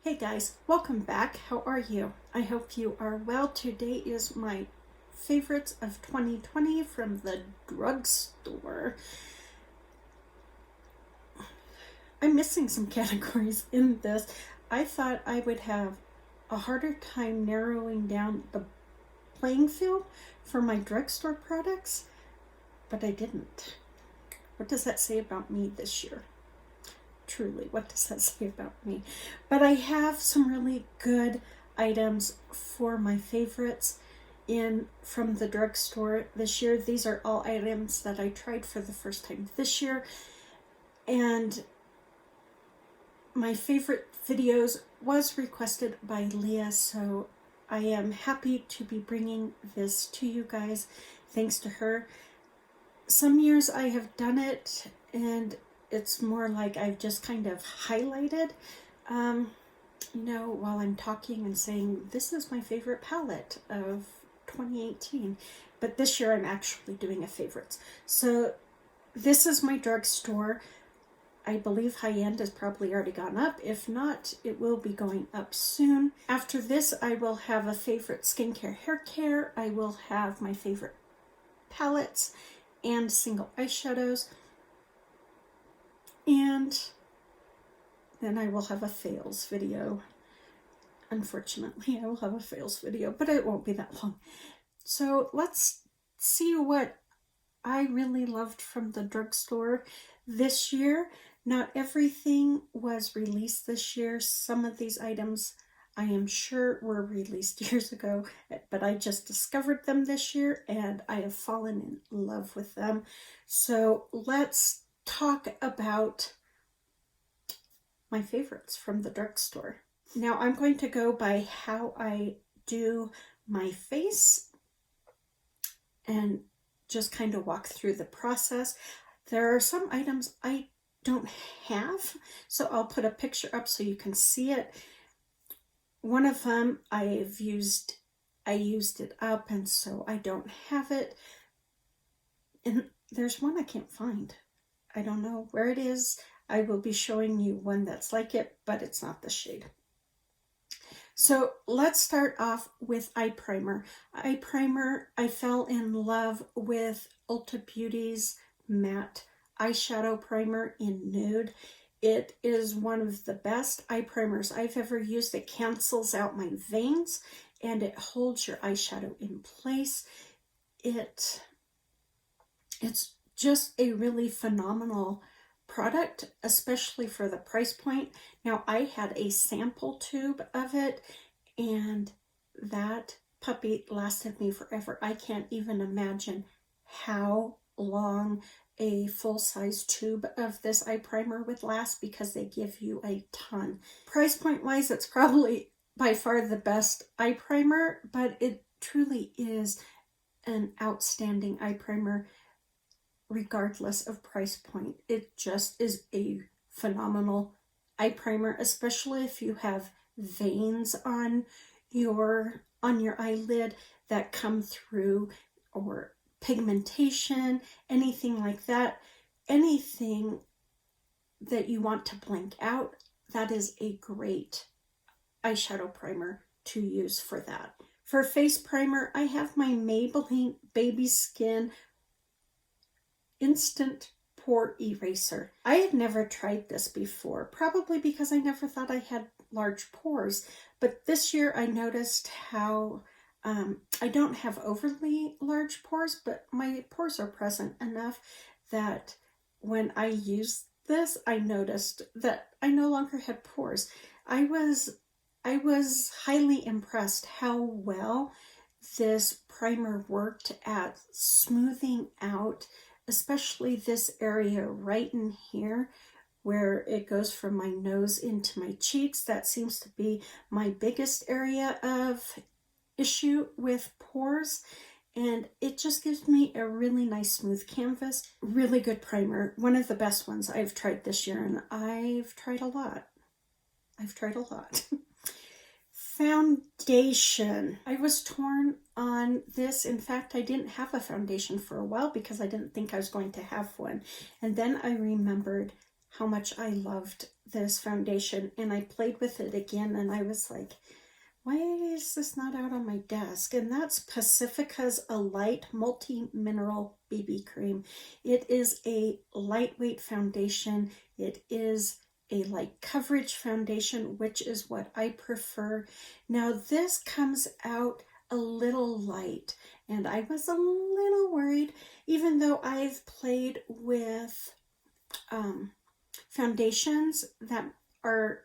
Hey guys, welcome back. How are you? I hope you are well. Today is my favorites of 2020 from the drugstore. I'm missing some categories in this. I thought I would have a harder time narrowing down the playing field for my drugstore products, but I didn't. What does that say about me this year? Truly, what does that say about me? But I have some really good items for my favorites from the drugstore this year. These are all items that I tried for the first time this year, and my favorite videos was requested by Leah, so I am happy to be bringing this to you guys thanks to her. Some years I have done it and it's more like I've just kind of highlighted, while I'm talking and saying, this is my favorite palette of 2018. But this year I'm actually doing a favorites. So this is my drugstore. I believe high-end has probably already gone up. If not, it will be going up soon. After this, I will have a favorite skincare hair care. I will have my favorite palettes and single eyeshadows. And then I will have a fails video. Unfortunately, I will have a fails video, but it won't be that long. So let's see what I really loved from the drugstore this year. Not everything was released this year. Some of these items I am sure were released years ago, but I just discovered them this year and I have fallen in love with them. So let's talk about my favorites from the drugstore. Now I'm going to go by how I do my face and just kind of walk through the process. There are some items I don't have, so I'll put a picture up so you can see it. One of them I used it up, and so I don't have it. And there's one I can't find. I don't know where it is. I will be showing you one that's like it, but it's not the shade. So let's start off with eye primer. Eye primer, I fell in love with Ulta Beauty's matte eyeshadow primer in nude. It is one of the best eye primers I've ever used. It cancels out my veins and it holds your eyeshadow in place. It's just a really phenomenal product, especially for the price point. Now, I had a sample tube of it, and that puppy lasted me forever. I can't even imagine how long a full-size tube of this eye primer would last because they give you a ton. Price point wise, it's probably by far the best eye primer, but it truly is an outstanding eye primer regardless of price point. It just is a phenomenal eye primer, especially if you have veins on your eyelid that come through, or pigmentation, anything like that. Anything that you want to blink out, that is a great eyeshadow primer to use for that. For face primer, I have my Maybelline Baby Skin Instant Pore Eraser. I had never tried this before, probably because I never thought I had large pores, but this year I noticed how I don't have overly large pores, but my pores are present enough that when I used this, I noticed that I no longer had pores. I was highly impressed how well this primer worked at smoothing out, especially this area right in here where it goes from my nose into my cheeks. That seems to be my biggest area of issue with pores, and it just gives me a really nice smooth canvas. Really good primer. One of the best ones I've tried this year, and I've tried a lot. Foundation. I was torn on this. In fact, I didn't have a foundation for a while because I didn't think I was going to have one. And then I remembered how much I loved this foundation, and I played with it again, and I was like, why is this not out on my desk? And that's Pacifica's A Light Multi-Mineral BB Cream. It is a lightweight foundation. It is a light coverage foundation, which is what I prefer. Now this comes out a little light, and I was a little worried, even though I've played with foundations that are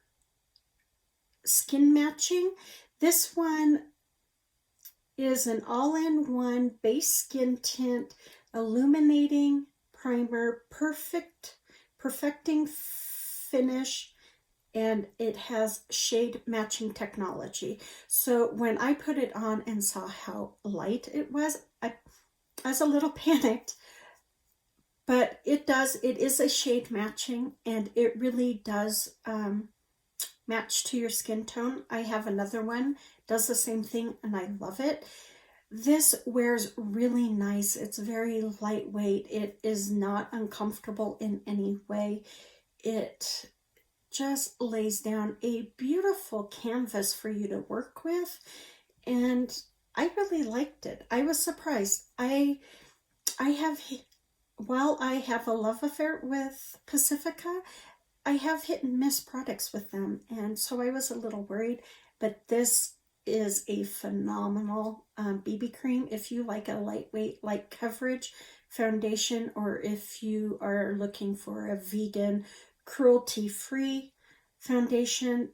skin matching. This one is an all-in-one base skin tint, illuminating primer, perfecting finish, and it has shade matching technology. So when I put it on and saw how light it was, I was a little panicked, but it is a shade matching, and it really does match to your skin tone. I have another one, does the same thing, and I love it. This wears really nice. It's very lightweight. It is not uncomfortable in any way. It just lays down a beautiful canvas for you to work with, and I really liked it. I was surprised. While I have a love affair with Pacifica, I have hit and miss products with them, and so I was a little worried, but this is a phenomenal BB cream if you like a lightweight, light coverage foundation, or if you are looking for a vegan, cruelty-free foundation.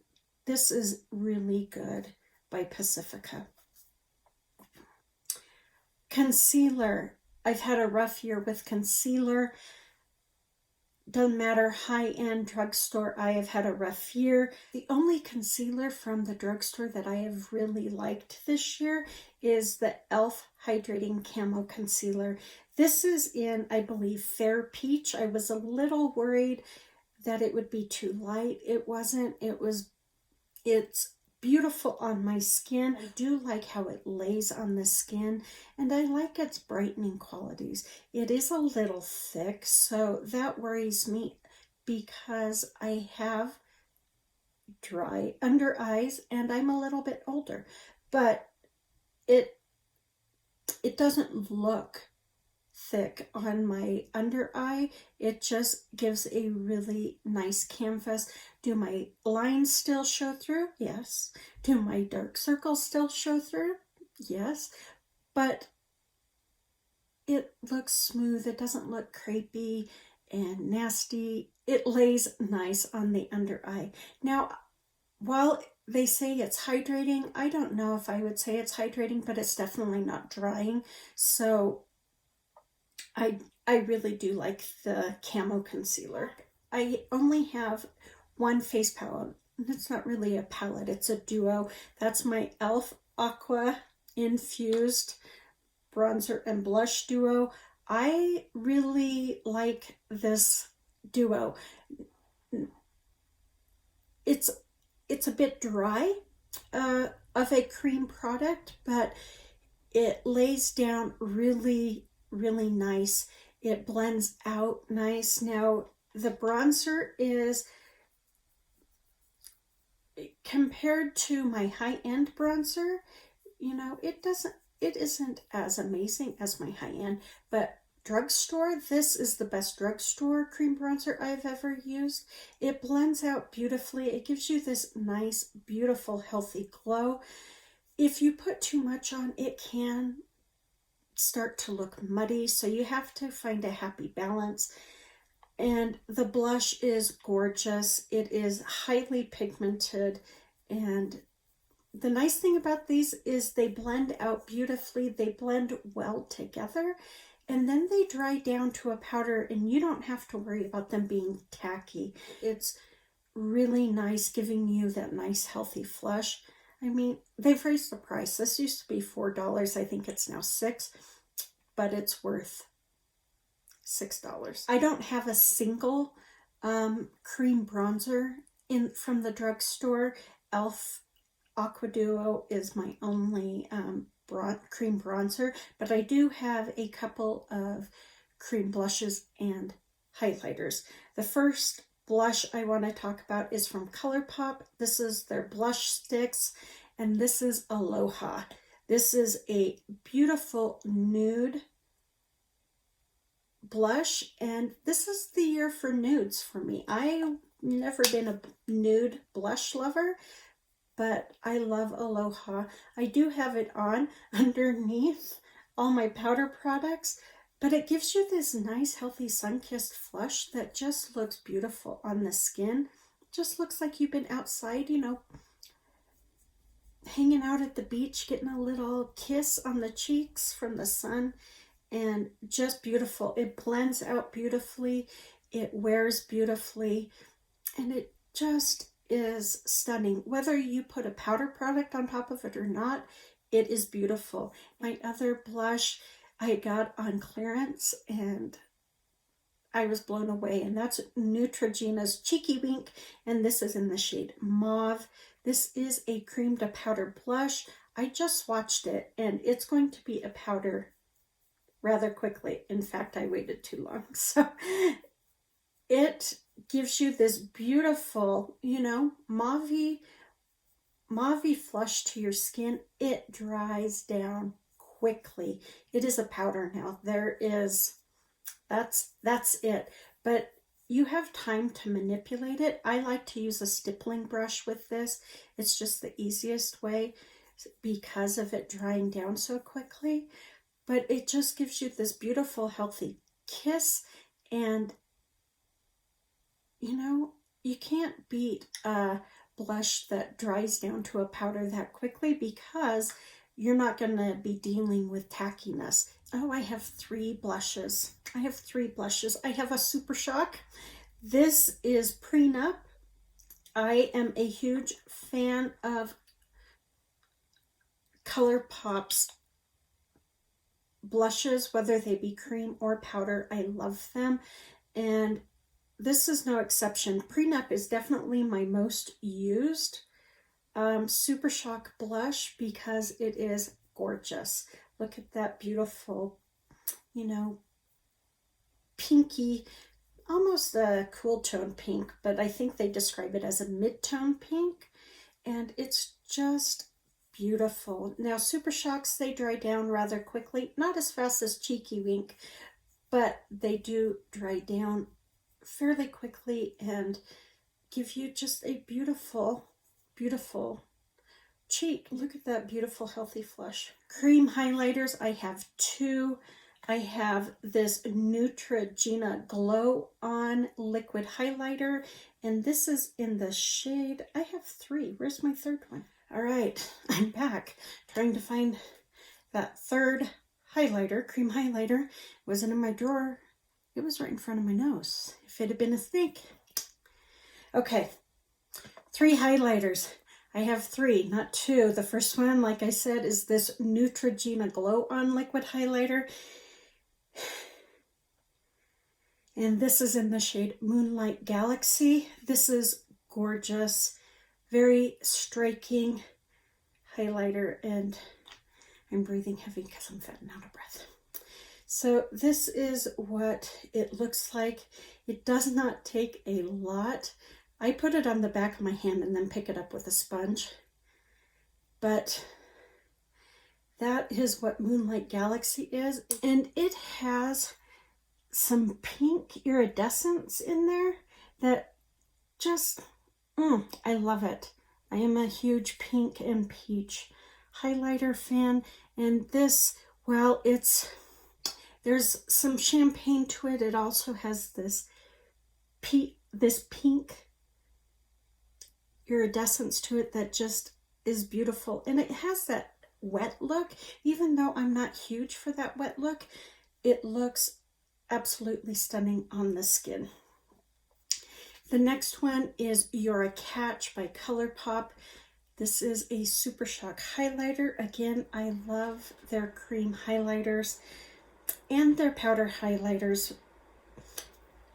This is really good by Pacifica. Concealer. I've had a rough year with concealer. Doesn't matter, high-end drugstore, I have had a rough year. The only concealer from the drugstore that I have really liked this year is the e.l.f. Hydrating Camo Concealer. This is in, I believe, Fair Peach. I was a little worried that it would be too light. It wasn't. It's beautiful on my skin. I do like how it lays on the skin, and I like its brightening qualities. It is a little thick, so that worries me because I have dry under eyes and I'm a little bit older, but it doesn't look thick on my under eye. It just gives a really nice canvas. Do my lines still show through? Yes. Do my dark circles still show through? Yes. But it looks smooth. It doesn't look crepey and nasty. It lays nice on the under eye. Now, while they say it's hydrating, I don't know if I would say it's hydrating, but it's definitely not drying. So I really do like the Camo Concealer. I only have one face palette. It's not really a palette, it's a duo. That's my e.l.f. Aqua Infused Bronzer and Blush Duo. I really like this duo. It's a bit dry of a cream product, but it lays down really nice. It blends out nice. Now the bronzer is, compared to my high-end bronzer, you know, it isn't as amazing as my high-end, but drugstore, this is the best drugstore cream bronzer I've ever used. It blends out beautifully. It gives you this nice, beautiful, healthy glow. If you put too much on, it can start to look muddy, so you have to find a happy balance. And the blush is gorgeous. It is highly pigmented, and the nice thing about these is they blend out beautifully. They blend well together, and then they dry down to a powder, and you don't have to worry about them being tacky. It's really nice, giving you that nice healthy flush. I mean, they've raised the price. This used to be $4. I think it's now $6, but it's worth $6. I don't have a single cream bronzer from the drugstore. e.l.f. Aqua Duo is my only cream bronzer, but I do have a couple of cream blushes and highlighters. The first blush I want to talk about is from Colourpop. This is their blush sticks, and this is Aloha. This is a beautiful nude blush, and this is the year for nudes for me. I've never been a nude blush lover, but I love Aloha. I do have it on underneath all my powder products, but it gives you this nice, healthy, sun-kissed flush that just looks beautiful on the skin. Just looks like you've been outside, you know, hanging out at the beach, getting a little kiss on the cheeks from the sun, and just beautiful. It blends out beautifully, it wears beautifully, and it just is stunning. Whether you put a powder product on top of it or not, it is beautiful. My other blush I got on clearance and I was blown away, and that's Neutrogena's Cheeky Wink, and this is in the shade Mauve. This is a cream to powder blush. I just swatched it, and it's going to be a powder rather quickly. In fact, I waited too long. So it gives you this beautiful, you know, mauve flush to your skin. It dries down quickly. It is a powder now. That's it. But you have time to manipulate it. I like to use a stippling brush with this. It's just the easiest way because of it drying down so quickly. But it just gives you this beautiful, healthy kiss. And, you know, you can't beat a blush that dries down to a powder that quickly because you're not going to be dealing with tackiness. Oh, I have 3 blushes. I have a Super Shock. This is Prenup. I am a huge fan of Colourpop's blushes, whether they be cream or powder. I love them, and this is no exception. Prenup is definitely my most used Super Shock blush because it is gorgeous. Look at that beautiful, you know, pinky, almost a cool tone pink, but I think they describe it as a mid-tone pink, and it's just beautiful. Now, Super Shocks, they dry down rather quickly, not as fast as Cheeky Wink, but they do dry down fairly quickly and give you just a beautiful, beautiful cheek. Look at that beautiful, healthy flush. Cream highlighters, I have 2. I have this Neutrogena Glow On Liquid Highlighter, and this is in the shade, I have 3. Where's my third one? All right, I'm back trying to find that third highlighter, cream highlighter. It wasn't in my drawer. It was right in front of my nose. If it had been a snake. Okay, 3 highlighters. I have 3, not 2. The first one, like I said, is this Neutrogena Glow On Liquid Highlighter. And this is in the shade Moonlight Galaxy. This is gorgeous. Very striking highlighter, and I'm breathing heavy because I'm fat and out of breath. So this is what it looks like. It does not take a lot. I put it on the back of my hand and then pick it up with a sponge. But that is what Moonlight Galaxy is. And it has some pink iridescence in there that just... I love it. I am a huge pink and peach highlighter fan, and this, well, there's some champagne to it. It also has this pink iridescence to it that just is beautiful, and it has that wet look. Even though I'm not huge for that wet look, it looks absolutely stunning on the skin. The next one is You're a Catch by Colourpop. This is a Super Shock highlighter. Again, I love their cream highlighters and their powder highlighters.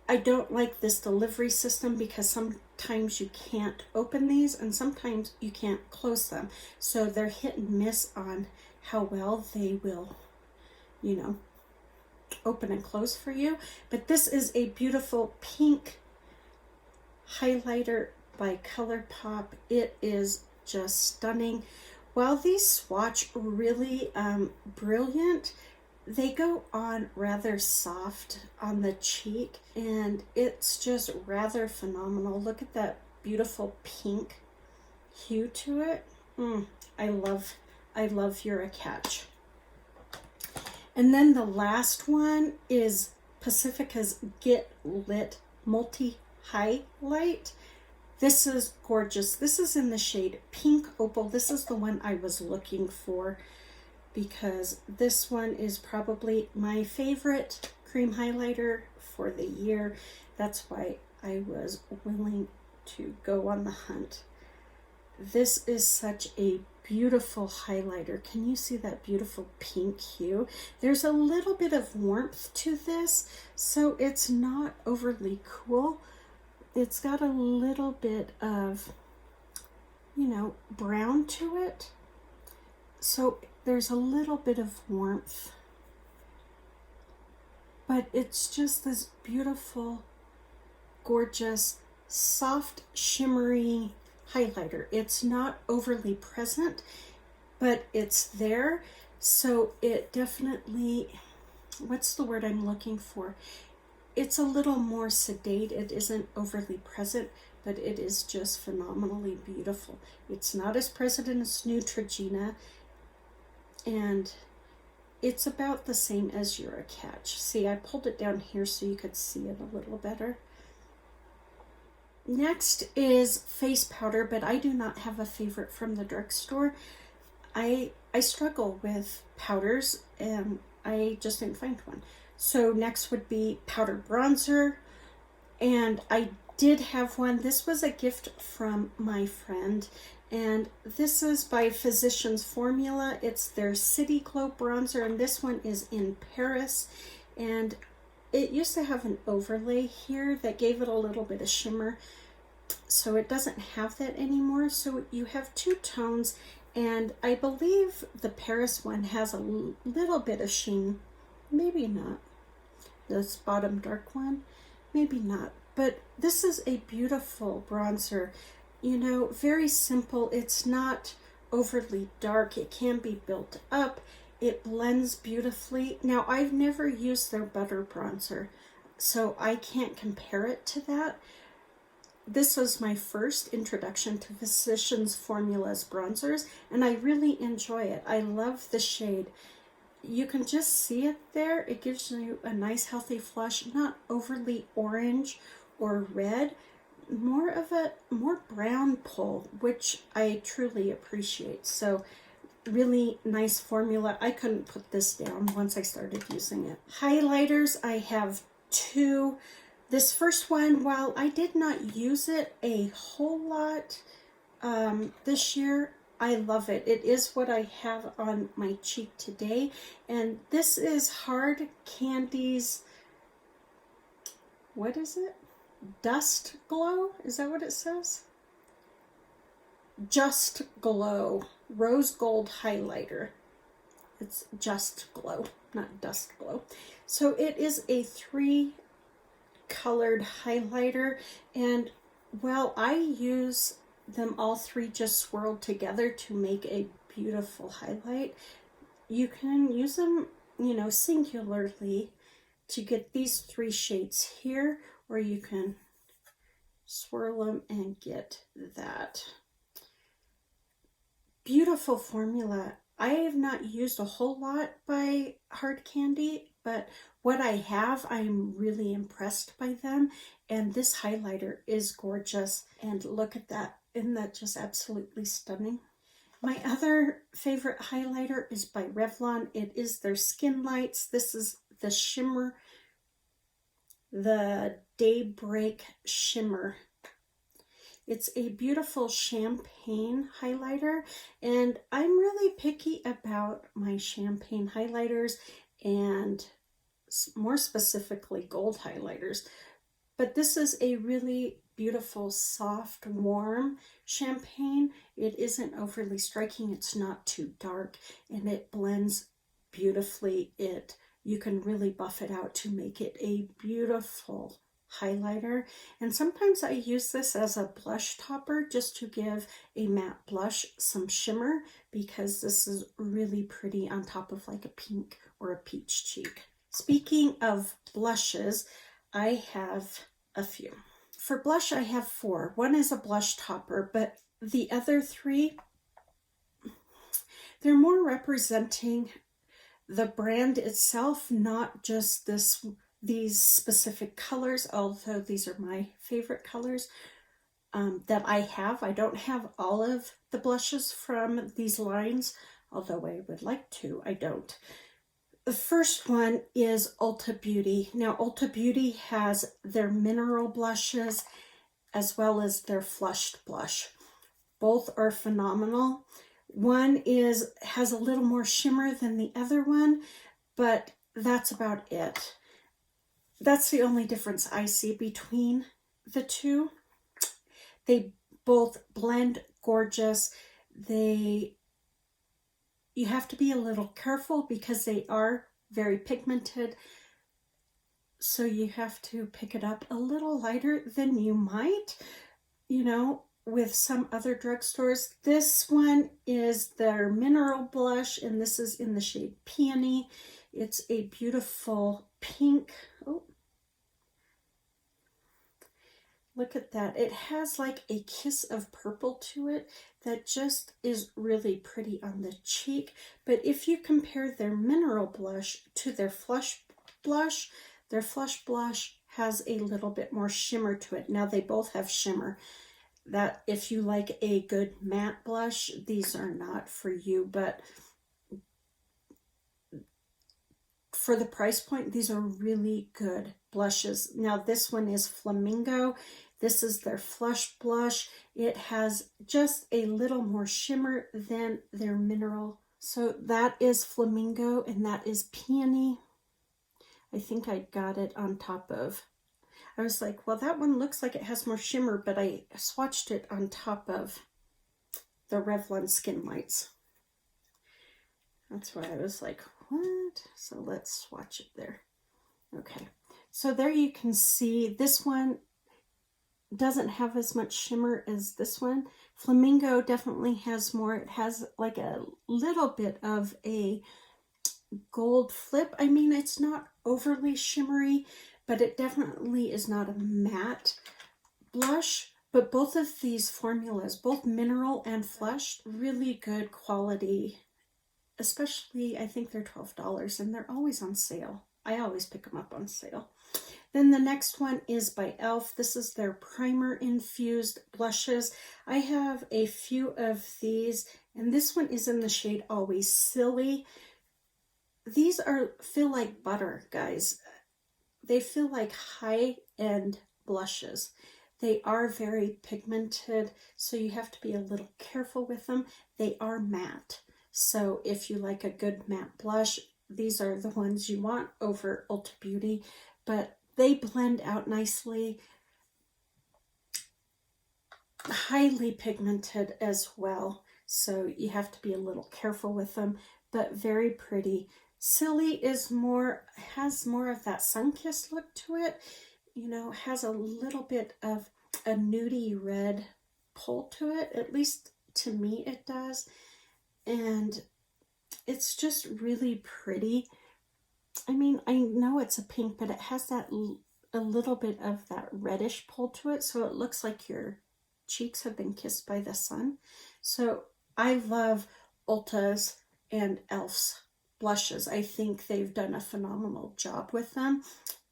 I don't like this delivery system because sometimes you can't open these and sometimes you can't close them. So they're hit and miss on how well they will, you know, open and close for you. But this is a beautiful pink highlighter by Colourpop. It is just stunning. While these swatch really brilliant, they go on rather soft on the cheek, and it's just rather phenomenal. Look at that beautiful pink hue to it. I love You're a Catch. And then the last one is Pacifica's Get Lit Multi Highlight. This is gorgeous. This is in the shade Pink Opal. This is the one I was looking for because this one is probably my favorite cream highlighter for the year. That's why I was willing to go on the hunt. This is such a beautiful highlighter. Can you see that beautiful pink hue? There's a little bit of warmth to this, so it's not overly cool. It's got a little bit of, you know, brown to it. So there's a little bit of warmth, but it's just this beautiful, gorgeous, soft, shimmery highlighter. It's not overly present, but it's there. So it definitely, what's the word I'm looking for? It's a little more sedate. It isn't overly present, but it is just phenomenally beautiful. It's not as present as Neutrogena, and it's about the same as You're a Catch. See, I pulled it down here so you could see it a little better. Next is face powder, but I do not have a favorite from the drugstore. I struggle with powders, and I just didn't find one. So next would be powder bronzer, and I did have one. This was a gift from my friend, and this is by Physicians Formula. It's their City Glow bronzer, and this one is in Paris, and it used to have an overlay here that gave it a little bit of shimmer, so it doesn't have that anymore. So you have two tones, and I believe the Paris one has a little bit of sheen. Maybe not. This bottom dark one, maybe not. But this is a beautiful bronzer. You know, very simple. It's not overly dark. It can be built up. It blends beautifully. Now, I've never used their butter bronzer, so I can't compare it to that. This was my first introduction to Physicians Formula's bronzers, and I really enjoy it. I love the shade. You can just see it there. It gives you a nice healthy flush, not overly orange or red, more of a more brown pull, which I truly appreciate. So really nice formula. I couldn't put this down once I started using it. Highlighters, I have two. This first one, while I did not use it a whole lot this year, I love it. It is what I have on my cheek today. And this is Hard Candy's, what is it? Dust Glow? Is that what it says? Just Glow Rose Gold Highlighter. It's Just Glow, not Dust Glow. So it is a 3-colored highlighter, and well, I use them all 3 just swirled together to make a beautiful highlight. You can use them, you know, singularly to get these 3 shades here, or you can swirl them and get that. Beautiful formula. I have not used a whole lot by Hard Candy, but what I have, I'm really impressed by them. And this highlighter is gorgeous. And look at that. Isn't that just absolutely stunning? My other favorite highlighter is by Revlon. It is their Skin Lights. This is the shimmer, the Daybreak Shimmer. It's a beautiful champagne highlighter, and I'm really picky about my champagne highlighters, and more specifically gold highlighters. But this is a really beautiful, soft, warm champagne. It isn't overly striking. It's not too dark, and it blends beautifully. You can really buff it out to make it a beautiful highlighter, and sometimes I use this as a blush topper just to give a matte blush some shimmer, because this is really pretty on top of like a pink or a peach cheek. Speaking of blushes, I have a few. For blush, I have 4. One is a blush topper, but the other 3, they're more representing the brand itself, not just these specific colors, although these are my favorite colors that I have. I don't have all of the blushes from these lines, although I would like to. I don't. The first one is Ulta Beauty. Now, Ulta Beauty has their mineral blushes as well as their flushed blush. Both are phenomenal. One has a little more shimmer than the other one, but that's about it. That's the only difference I see between the two. They both blend gorgeous. You have to be a little careful because they are very pigmented, so you have to pick it up a little lighter than you might, with some other drugstores. This one is their mineral blush, and this is in the shade Peony. It's a beautiful pink. Oh, look at that. It has like a kiss of purple to it that just is really pretty on the cheek. But if you compare their mineral blush to their flush blush has a little bit more shimmer to it. Now, they both have shimmer. That if you like a good matte blush, these are not for you, but for the price point, these are really good blushes. Now, this one is Flamingo. This is their flush blush. It has just a little more shimmer than their mineral. So that is Flamingo, and that is Peony. I think I got it on top of, I was like, well, that one looks like it has more shimmer, but I swatched it on top of the Revlon Skin Lights. That's why I was like, what? So let's swatch it there. Okay, so there you can see this one doesn't have as much shimmer as this one. Flamingo definitely has more. It has like a little bit of a gold flip. I mean, it's not overly shimmery, but it definitely is not a matte blush. But both of these formulas, both mineral and flushed, really good quality. Especially, I think they're $12, and they're always on sale. I always pick them up on sale. Then the next one is by e.l.f. This is their primer infused blushes. I have a few of these, and this one is in the shade Always Silly. These feel like butter, guys. They feel like high-end blushes. They are very pigmented, so you have to be a little careful with them. They are matte. So if you like a good matte blush, these are the ones you want over Ulta Beauty, but they blend out nicely. Highly pigmented as well, so you have to be a little careful with them, but very pretty. Silly has more of that sun-kissed look to it. Has a little bit of a nudie red pull to it. At least to me it does. And it's just really pretty. I mean, I know it's a pink, but it has a little bit of that reddish pull to it, so it looks like your cheeks have been kissed by the sun. So I love Ulta's and e.l.f.'s blushes. I think they've done a phenomenal job with them,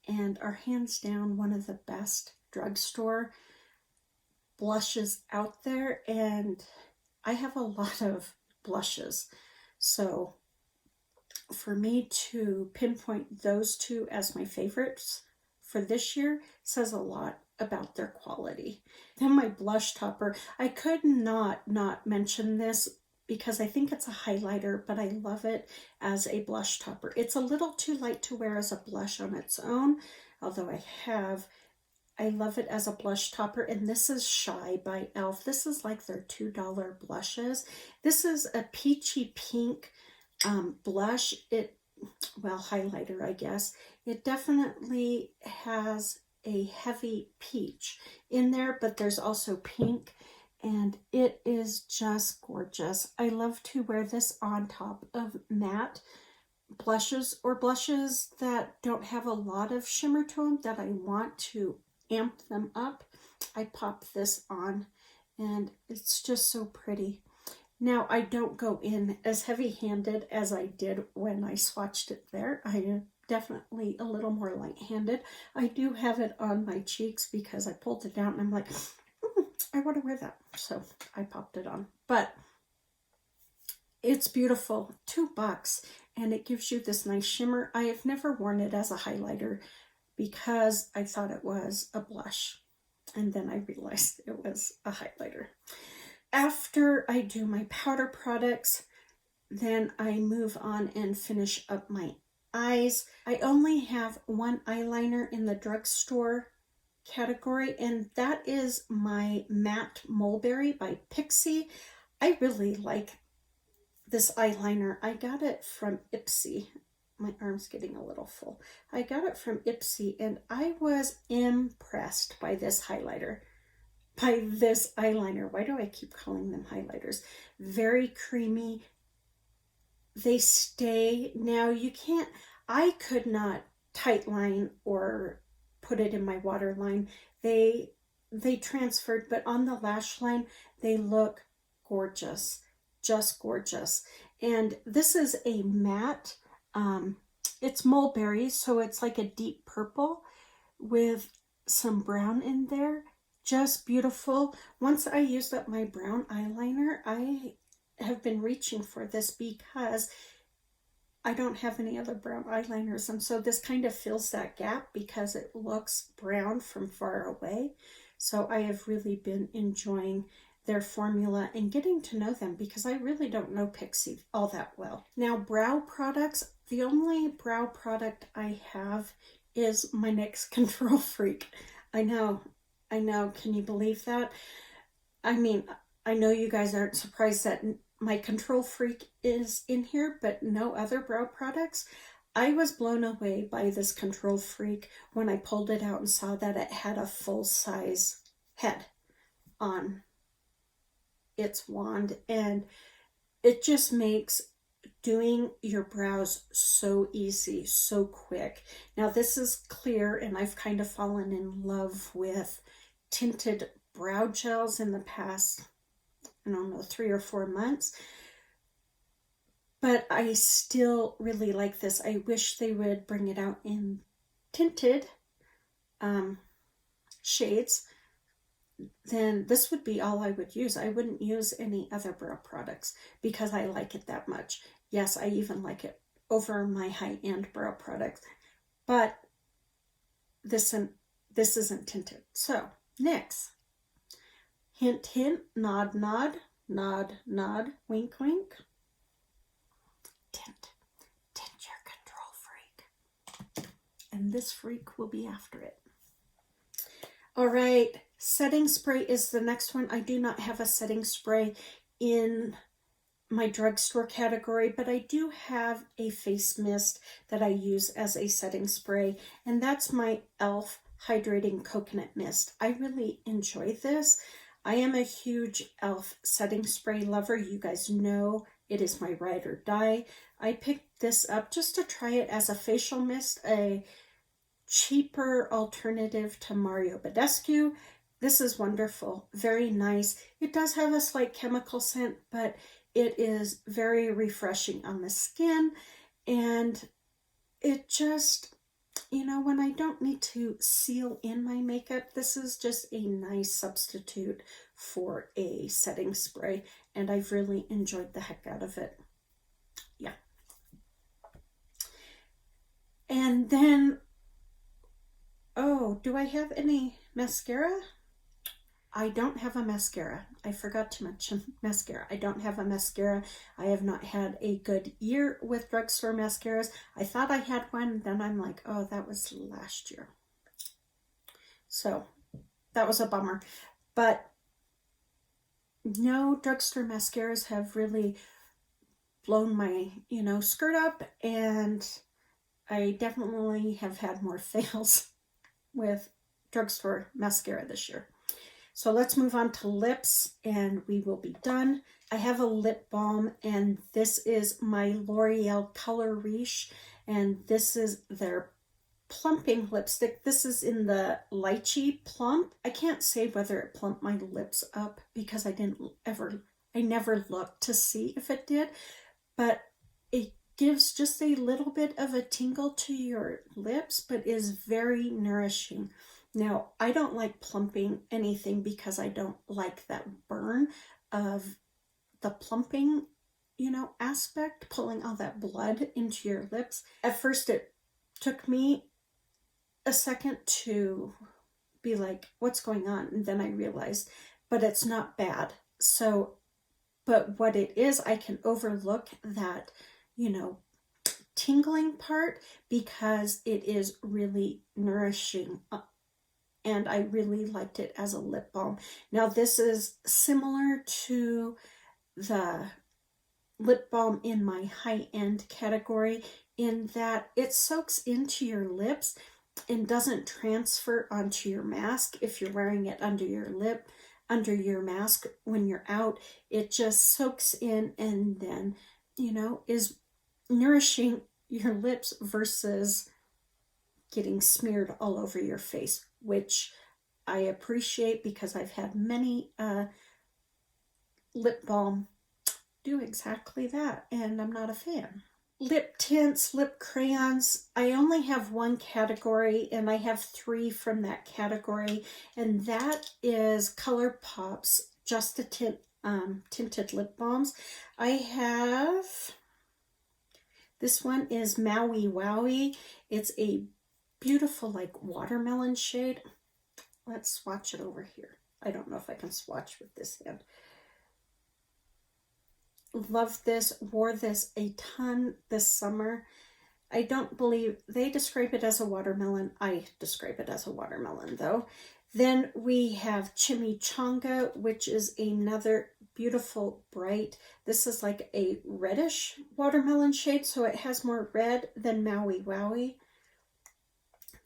and are hands down one of the best drugstore blushes out there. And I have a lot of blushes, so for me to pinpoint those two as my favorites for this year says a lot about their quality. Then my blush topper, I could not mention this because I think it's a highlighter, but I love it as a blush topper. It's a little too light to wear as a blush on its own, although I love it as a blush topper, and this is Shy by e.l.f. This is like their $2 blushes. This is a peachy pink blush. Highlighter, I guess. It definitely has a heavy peach in there, but there's also pink, and it is just gorgeous. I love to wear this on top of matte blushes or blushes that don't have a lot of shimmer to them that I want to amp them up. I pop this on and it's just so pretty. Now, I don't go in as heavy-handed as I did when I swatched it there. I am definitely a little more light-handed. I do have it on my cheeks because I pulled it out and I'm like, I want to wear that. So I popped it on. But it's beautiful. $2, and it gives you this nice shimmer. I have never worn it as a highlighter because I thought it was a blush. And then I realized it was a highlighter. After I do my powder products, then I move on and finish up my eyes. I only have one eyeliner in the drugstore category, and that is my Matte Mulberry by Pixie. I really like this eyeliner. I got it from Ipsy. My arm's getting a little full. I got it from Ipsy, and I was impressed by this highlighter. By this eyeliner. Why do I keep calling them highlighters? Very creamy. They stay. Now you can't, I could not tight line or put it in my waterline. They transferred, but on the lash line, they look gorgeous. Just gorgeous. And this is a matte, it's mulberry, so it's like a deep purple with some brown in there. Just beautiful. Once I used up my brown eyeliner, I have been reaching for this because I don't have any other brown eyeliners, and so this kind of fills that gap because it looks brown from far away. So I have really been enjoying their formula and getting to know them because I really don't know Pixie all that well. Now, brow products, the only brow product I have is my NYX Control Freak. I know, can you believe that? I mean, I know you guys aren't surprised that my Control Freak is in here, but no other brow products. I was blown away by this Control Freak when I pulled it out and saw that it had a full-size head on its wand, and it just makes doing your brows so easy, so quick. Now this is clear, and I've kind of fallen in love with tinted brow gels in the past, I don't know, 3 or 4 months, but I still really like this. I wish they would bring it out in tinted shades. Then this would be all I would use. I wouldn't use any other brow products because I like it that much. Yes, I even like it over my high-end brow products, but this isn't tinted. So NYX, hint, hint, nod, nod, nod, nod, wink, wink. Tint your Control Freak. And this freak will be after it. All right, setting spray is the next one. I do not have a setting spray in my drugstore category, but I do have a face mist that I use as a setting spray, and that's my e.l.f. Hydrating Coconut Mist. I really enjoy this. I am a huge e.l.f. setting spray lover. You guys know it is my ride or die. I picked this up just to try it as a facial mist, a cheaper alternative to Mario Badescu. This is wonderful, very nice. It does have a slight chemical scent, but it is very refreshing on the skin, and it just, you know, when I don't need to seal in my makeup, this is just a nice substitute for a setting spray, and I've really enjoyed the heck out of it. Yeah. And then, oh, do I have any mascara? I don't have a mascara. I forgot to mention mascara. I don't have a mascara. I have not had a good year with drugstore mascaras. I thought I had one, then I'm like, oh, that was last year. So that was a bummer. But no, drugstore mascaras have really blown my, skirt up, and I definitely have had more fails with Drugstore mascara this year. So let's move on to lips and we will be done. I have a lip balm and this is my L'Oreal Color Riche, and this is their plumping lipstick. This is in the lychee plump. I can't say whether it plumped my lips up because I never looked to see if it did, but it gives just a little bit of a tingle to your lips, but is very nourishing. Now, I don't like plumping anything because I don't like that burn of the plumping, aspect, pulling all that blood into your lips. At first, it took me a second to be like, what's going on? And then I realized, but it's not bad. So, but what it is, I can overlook that, tingling part because it is really nourishing. And I really liked it as a lip balm. Now, this is similar to the lip balm in my high-end category in that it soaks into your lips and doesn't transfer onto your mask. If you're wearing it under your lip, under your mask when you're out, it just soaks in and then, is nourishing your lips versus getting smeared all over your face, which I appreciate because I've had many lip balm do exactly that, and I'm not a fan. Lip tints, lip crayons. I only have one category, and I have 3 from that category, and that is Colourpop's Just a Tint tinted lip balms. I have, this one is Maui Wowie. It's a beautiful like watermelon shade. Let's swatch it over here. I don't know if I can swatch with this hand. Love this, wore this a ton this summer. I don't believe they describe it as a watermelon. I describe it as a watermelon though. Then we have Chimichanga, which is another beautiful bright. This is like a reddish watermelon shade, so it has more red than Maui Wowie.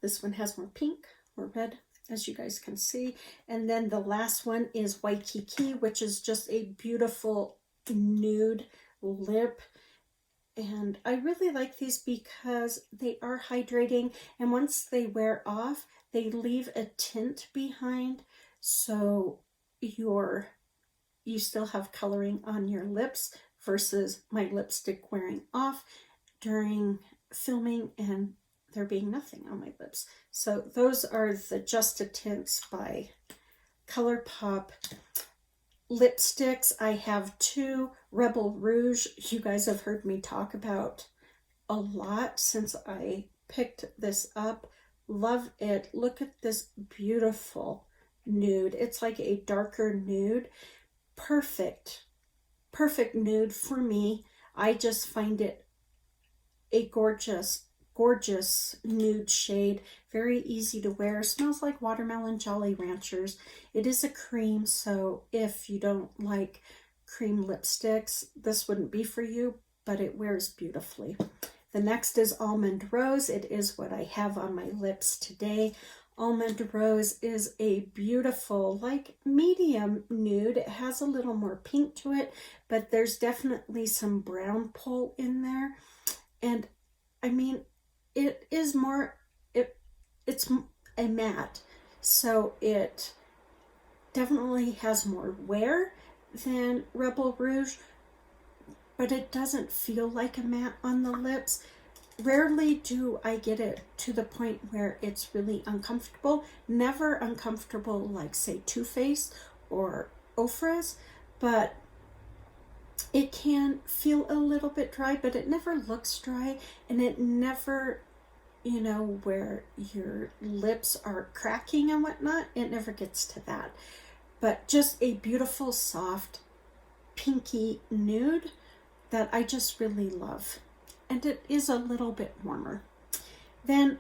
This one has more pink, more red, as you guys can see. And then the last one is Waikiki, which is just a beautiful nude lip. And I really like these because they are hydrating, and once they wear off, they leave a tint behind, so you still have coloring on your lips versus my lipstick wearing off during filming and there being nothing on my lips. So those are the Just a Tints by Colourpop lipsticks. I have 2 Rebel Rouge. You guys have heard me talk about a lot since I picked this up. Love it. Look at this beautiful nude. It's like a darker nude. Perfect nude for me. I just find it a gorgeous nude shade. Very easy to wear. Smells like watermelon Jolly Ranchers. It is a cream, so if you don't like cream lipsticks, this wouldn't be for you, but it wears beautifully. The next is Almond Rose. It is what I have on my lips today. Almond Rose is a beautiful, like medium nude. It has a little more pink to it, but there's definitely some brown pull in there. And I mean, it is more, it's a matte, so it definitely has more wear than Rebel Rouge, but it doesn't feel like a matte on the lips. Rarely do I get it to the point where it's really uncomfortable. Never uncomfortable like, say, Too Faced or Ofra's, but it can feel a little bit dry, but it never looks dry, and it never, where your lips are cracking and whatnot, it never gets to that. But just a beautiful, soft, pinky nude that I just really love. And it is a little bit warmer. Then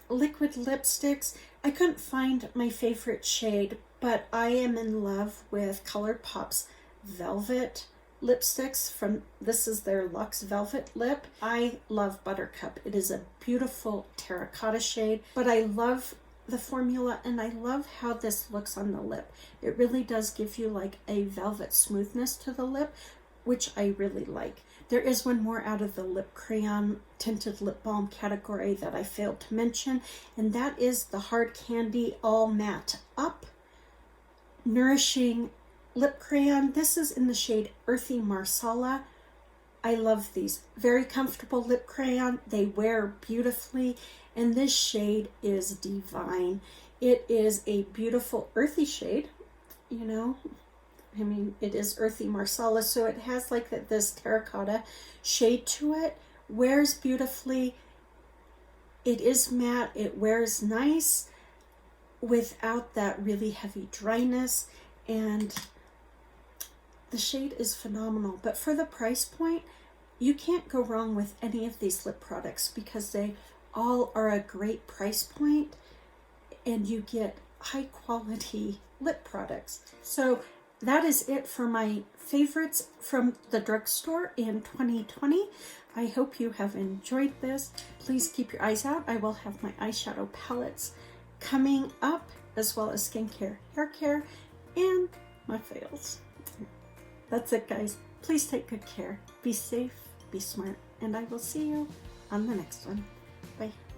liquid lipsticks. I couldn't find my favorite shade, but I am in love with Colourpop's Velvet lipsticks. This is their Luxe Velvet Lip. I love Buttercup. It is a beautiful terracotta shade, but I love the formula, and I love how this looks on the lip. It really does give you like a velvet smoothness to the lip, which I really like. There is one more out of the lip crayon tinted lip balm category that I failed to mention, and that is the Hard Candy All Matte Up Nourishing Lip Crayon. This is in the shade Earthy Marsala. I love these. Very comfortable lip crayon. They wear beautifully, and this shade is divine. It is a beautiful earthy shade, you know. I mean, it is Earthy Marsala, so it has like this terracotta shade to it. Wears beautifully. It is matte. It wears nice without that really heavy dryness, and the shade is phenomenal. But for the price point, you can't go wrong with any of these lip products because they all are a great price point and you get high quality lip products. So that is it for my favorites from the drugstore in 2020. I hope you have enjoyed this. Please keep your eyes out. I will have my eyeshadow palettes coming up, as well as skincare, hair care, and my fails. That's it, guys. Please take good care. Be safe, be smart, and I will see you on the next one. Bye.